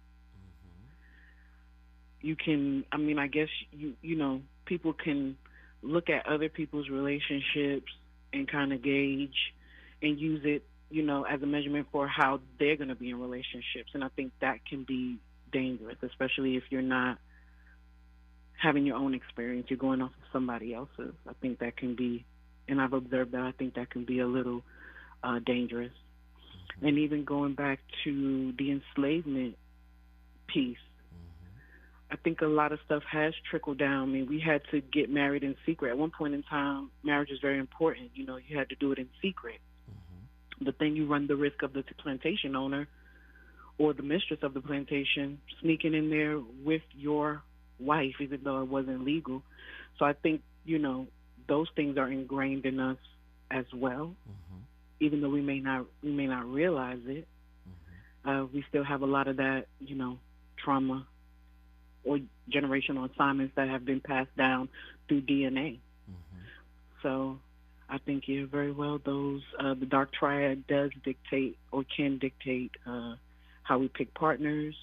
You can, I guess, you know, people can look at other people's relationships and kind of gauge and use it, you know, as a measurement for how they're going to be in relationships. And I think that can be dangerous, especially if you're not having your own experience. You're going off of somebody else's. I think that can be, and I've observed that, I think that can be a little dangerous. And even going back to the enslavement piece, I think a lot of stuff has trickled down. I mean, we had to get married in secret. At one point in time, marriage is very important. You know, you had to do it in secret. But then you run the risk of the plantation owner or the mistress of the plantation sneaking in there with your wife, even though it wasn't legal. So I think, you know, those things are ingrained in us as well. Even though we may not realize it, we still have a lot of that, you know, trauma or generational assignments that have been passed down through DNA. So I think, yeah, very well, those the dark triad does dictate or can dictate how we pick partners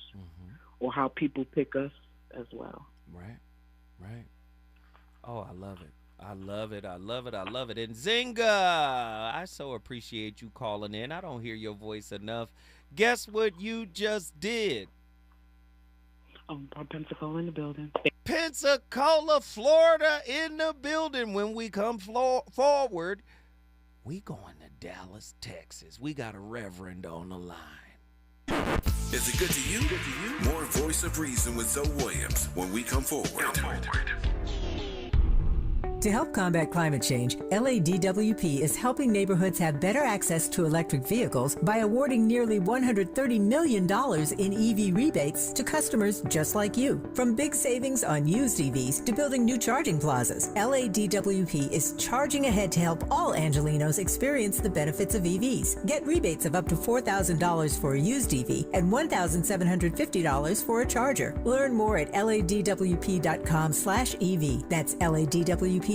or how people pick us as well. Right. Oh, I love it. I love it. And Zinga, I so appreciate you calling in. I don't hear your voice enough. Guess what you just did? Pensacola in the building. Pensacola, Florida in the building. When we come forward, we going to Dallas, Texas. We got a reverend on the line. Is it good to you? More Voice of Reason with Zoe Williams when we come forward. To help combat climate change, LADWP is helping neighborhoods have better access to electric vehicles by awarding nearly $130 million in EV rebates to customers just like you. From big savings on used EVs to building new charging plazas, LADWP is charging ahead to help all Angelinos experience the benefits of EVs. Get rebates of up to $4,000 for a used EV and $1,750 for a charger. Learn more at ladwp.com/EV. That's ladwp.com/EV.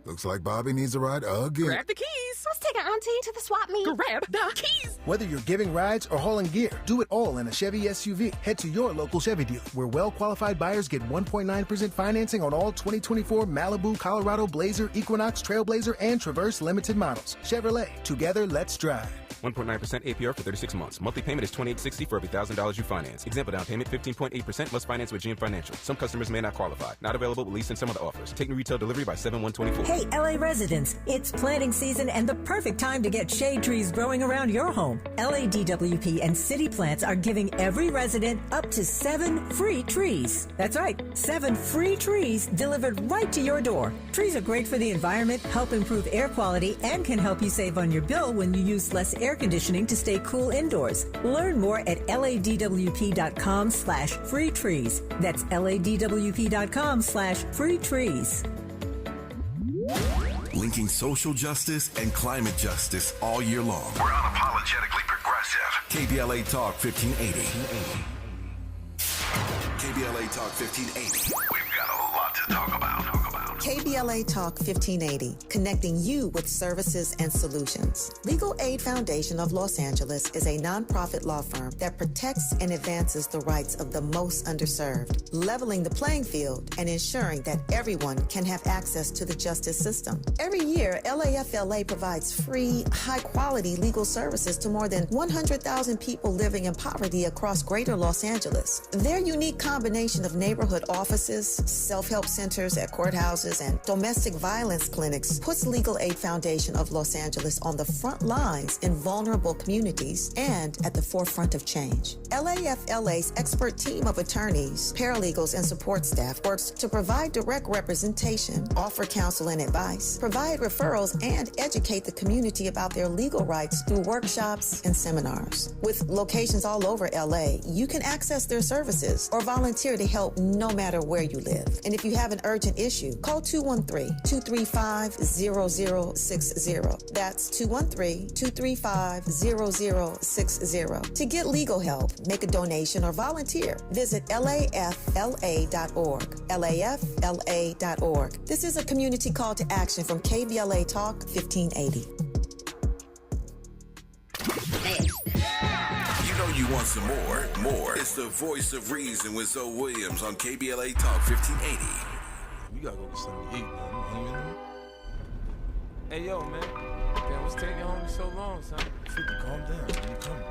Looks like Bobby needs a ride again. Grab the keys. Let's take our auntie to the swap meet. Grab the keys. Whether you're giving rides or hauling gear, do it all in a Chevy SUV. Head to your local Chevy dealer, where well-qualified buyers get 1.9% financing on all 2024 Malibu, Colorado, Blazer, Equinox, Trailblazer, and Traverse limited models. Chevrolet, together, let's drive. 1.9% APR for 36 months. Monthly payment is $28.60 for every $1,000 you finance. Example down payment 15.8% plus finance with GM Financial. Some customers may not qualify. Not available with lease and some other offers. Take new retail delivery by 7/1/24. Hey, LA residents, it's planting season and the perfect time to get shade trees growing around your home. LADWP and City Plants are giving every resident up to 7 free trees. That's right, 7 free trees delivered right to your door. Trees are great for the environment, help improve air quality, and can help you save on your bill when you use less air conditioning to stay cool indoors. Learn more at ladwp.com/free trees. That's ladwp.com/free trees. Linking social justice and climate justice all year long. We're unapologetically progressive. KBLA Talk 1580. KBLA Talk 1580. We've got a lot to talk about. KBLA Talk 1580, connecting you with services and solutions. Legal Aid Foundation of Los Angeles is a nonprofit law firm that protects and advances the rights of the most underserved, leveling the playing field and ensuring that everyone can have access to the justice system. Every year, LAFLA provides free, high-quality legal services to more than 100,000 people living in poverty across greater Los Angeles. Their unique combination of neighborhood offices, self-help centers at courthouses, and domestic violence clinics puts Legal Aid Foundation of Los Angeles on the front lines in vulnerable communities and at the forefront of change. LAFLA's expert team of attorneys, paralegals, and support staff works to provide direct representation, offer counsel and advice, provide referrals, and educate the community about their legal rights through workshops and seminars. With locations all over LA, you can access their services or volunteer to help no matter where you live. And if you have an urgent issue, call 213-235-0060. That's 213-235-0060. To get legal help, make a donation, or volunteer, visit LAFLA.org. LAFLA.org. This is a community call to action from KBLA Talk 1580. You know you want some more. It's the Voice of Reason with Zoe Williams on KBLA Talk 1580. We gotta go get something to eat, man. Hey, yo, man. Damn, what's taking home so long, son? 50, calm down. When you coming?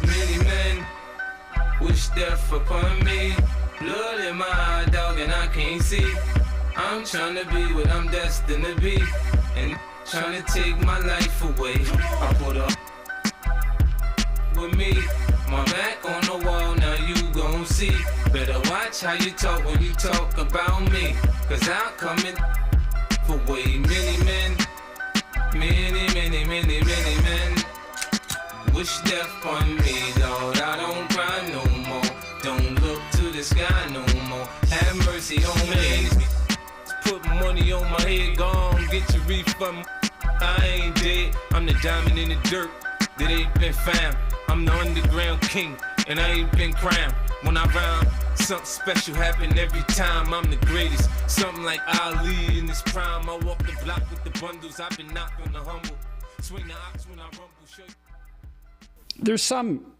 Many men wish death upon me. Blood in my eye, dog, and I can't see. I'm trying to be what I'm destined to be, and trying to take my life away. I put up with me, my back on the wall, now you gon' see. Better watch how you talk when you talk about me, cause I'm coming for way many men. Many men wish death on me, Lord. I don't cry no more, don't look to the sky no more. Have mercy on me. Put money on my head, gone, get your refund. I ain't dead, I'm the diamond in the dirt that ain't been found. I'm the underground king, and I ain't been crowned. When I rhyme, something special happen every time. I'm the greatest, something like Ali in his prime. I walk the block with the bundles, I've been knocked on the humble. Swing the ox when I rumble. There's some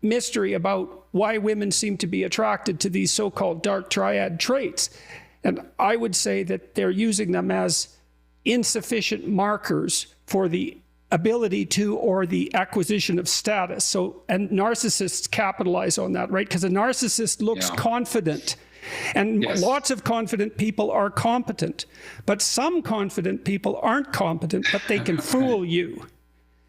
mystery about why women seem to be attracted to these so-called dark triad traits. And I would say that they're using them as insufficient markers for the ability to or the acquisition of status. So, and narcissists capitalize on that, right? Because a narcissist looks confident. And lots of confident people are competent. But some confident people aren't competent, but they can fool you.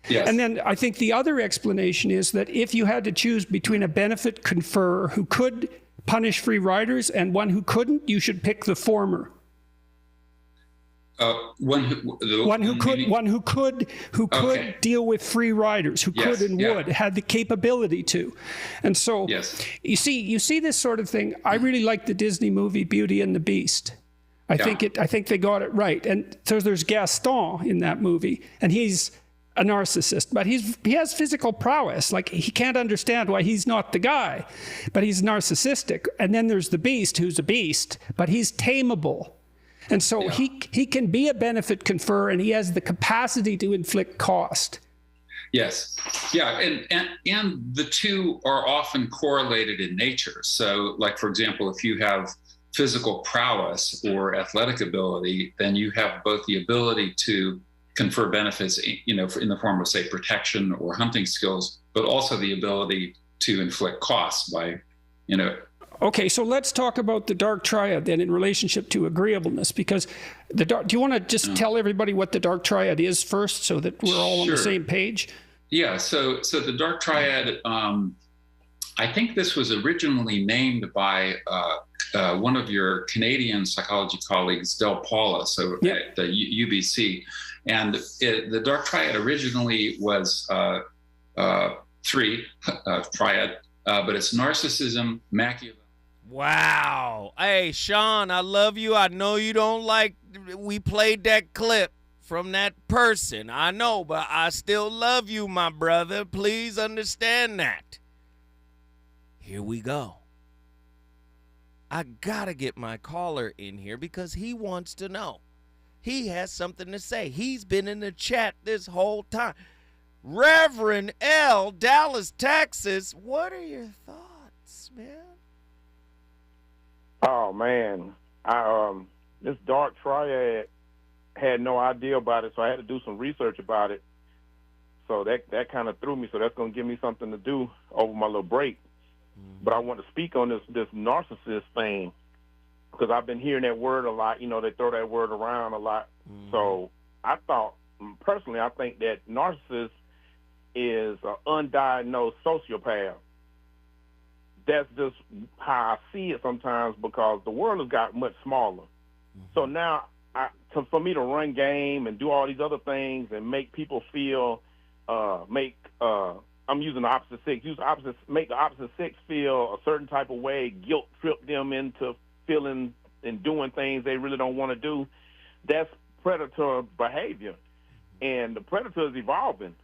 Yes. And then I think the other explanation is that if you had to choose between a benefit conferrer who could punish free riders and one who couldn't, you should pick the former. One who could deal with free riders, who could and would, had the capability to. And so you see this sort of thing. I really like the Disney movie Beauty and the Beast. I think they got it right. And so there's Gaston in that movie, and he's a narcissist, but he has physical prowess. Like, he can't understand why he's not the guy, but he's narcissistic. And then there's the Beast, who's a beast, but he's tameable. And so he can be a benefit conferrer, and he has the capacity to inflict cost. Yes. Yeah. And the two are often correlated in nature. So, like, for example, if you have physical prowess or athletic ability, then you have both the ability to confer benefits, in the form of, say, protection or hunting skills, but also the ability to inflict costs by, Okay, so let's talk about the dark triad then in relationship to agreeableness, because do you want to just tell everybody what the dark triad is first, so that we're all on the same page? Yeah. So the dark triad, I think this was originally named by one of your Canadian psychology colleagues, Del Paula, at the UBC. And the dark triad originally was three triad, but it's narcissism, Machiavelli. Wow. Hey, Sean, I love you. I know you don't like we played that clip from that person. I know, but I still love you, my brother. Please understand that. Here we go. I gotta get my caller in here because he wants to know. He has something to say. He's been in the chat this whole time. Reverend L, Dallas, Texas. What are your thoughts, man? Oh, man. This dark triad, had no idea about it, so I had to do some research about it. So that kind of threw me. So that's going to give me something to do over my little break. But I want to speak on this narcissist thing, because I've been hearing that word a lot. They throw that word around a lot. So I think that narcissist is an undiagnosed sociopath. That's just how I see it sometimes, because the world has got much smaller. So now, for me to run game and do all these other things and make people feel, I'm using the opposite sex, make the opposite sex feel a certain type of way, guilt trip them into feeling and doing things they really don't want to do, that's predator behavior. And the predator is evolving.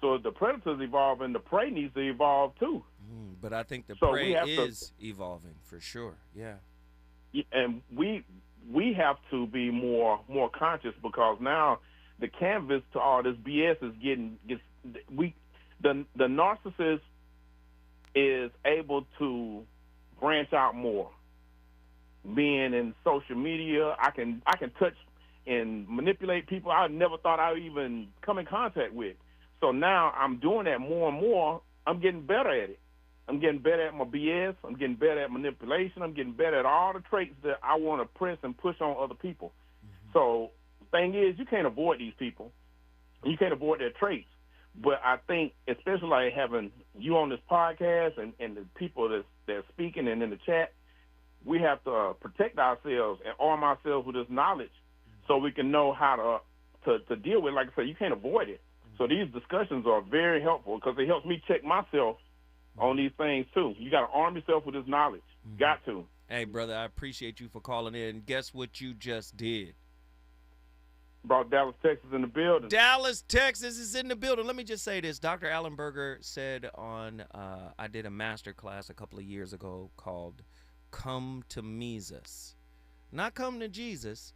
So if the predator is evolving, the prey needs to evolve too. But I think the prey is evolving for sure. Yeah. And we have to be more conscious, because now the canvas to all this BS is the narcissist is able to branch out more. Being in social media, I can touch and manipulate people I never thought I would even come in contact with. So now I'm doing that more and more. I'm getting better at it. I'm getting better at my BS. I'm getting better at manipulation. I'm getting better at all the traits that I want to press and push on other people. So the thing is, you can't avoid these people. You can't avoid their traits. But I think, especially like having you on this podcast and the people that's speaking and in the chat, we have to protect ourselves and arm ourselves with this knowledge so we can know how to deal with it. Like I said, you can't avoid it. So these discussions are very helpful because it helps me check myself on these things too. You got to arm yourself with this knowledge. Got to. Hey, brother, I appreciate you for calling in. Guess what you just did? Brought Dallas, Texas in the building. Dallas, Texas is in the building. Let me just say this. Dr. Allenberger said on, I did a master class a couple of years ago called Come to Jesus. Not come to Jesus.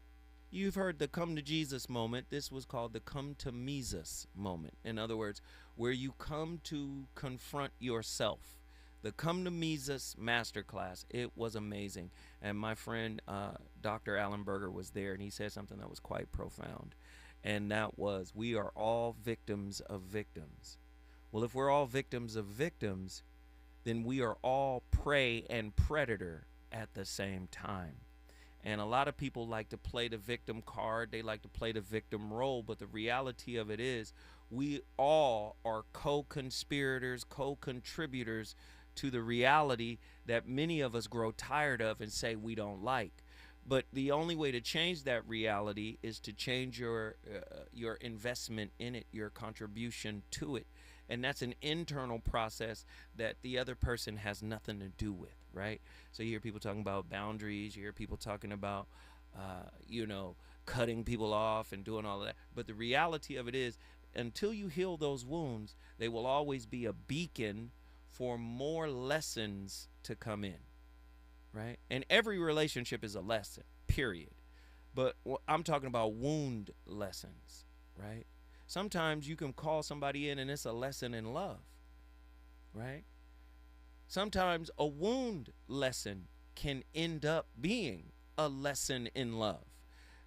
You've heard the come to Jesus moment. This was called the come to Mises moment. In other words, where you come to confront yourself. The Come to Mises masterclass. It was amazing. And my friend, Dr. Allenberger, was there, and he said something that was quite profound. And that was, we are all victims of victims. Well, if we're all victims of victims, then we are all prey and predator at the same time. And a lot of people like to play the victim card. They like to play the victim role. But the reality of it is we all are co-conspirators, co-contributors to the reality that many of us grow tired of and say we don't like. But the only way to change that reality is to change your investment in it, your contribution to it. And that's an internal process that the other person has nothing to do with, right? So you hear people talking about boundaries. You hear people talking about, cutting people off and doing all of that. But the reality of it is, until you heal those wounds, they will always be a beacon for more lessons to come in, right? And every relationship is a lesson, period. But I'm talking about wound lessons, right? Sometimes you can call somebody in and it's a lesson in love, right? Sometimes a wound lesson can end up being a lesson in love.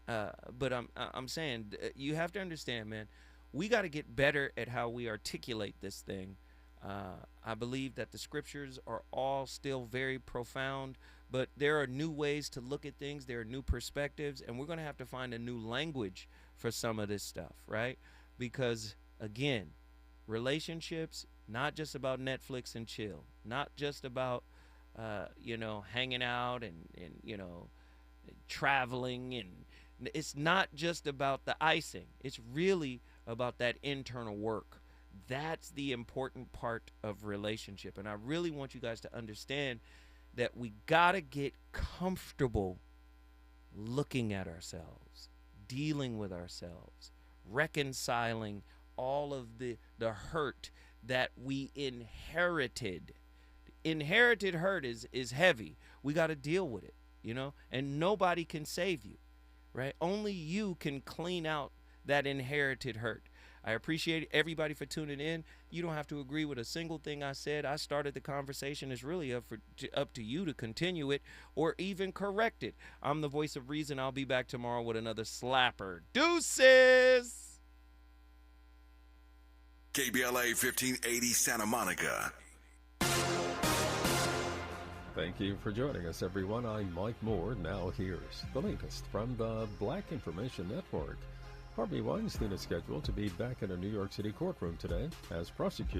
But I'm saying you have to understand, man, we got to get better at how we articulate this thing. I believe that the scriptures are all still very profound, but there are new ways to look at things. There are new perspectives, and we're going to have to find a new language for some of this stuff, right? Because, again, relationships, not just about Netflix and chill, not just about, hanging out and traveling, and it's not just about the icing. It's really about that internal work. That's the important part of relationship. And I really want you guys to understand that we got to get comfortable looking at ourselves, dealing with ourselves, reconciling all of the hurt that we inherited. Inherited hurt is heavy. We got to deal with it, and nobody can save you, right? Only you can clean out that inherited hurt. I appreciate everybody for tuning in. You don't have to agree with a single thing I said. I started the conversation. It's really up to you to continue it or even correct it. I'm the voice of reason. I'll be back tomorrow with another slapper. Deuces! KBLA 1580 Santa Monica. Thank you for joining us, everyone. I'm Mike Moore. Now here's the latest from the Black Information Network. Harvey Weinstein is scheduled to be back in a New York City courtroom today as prosecutors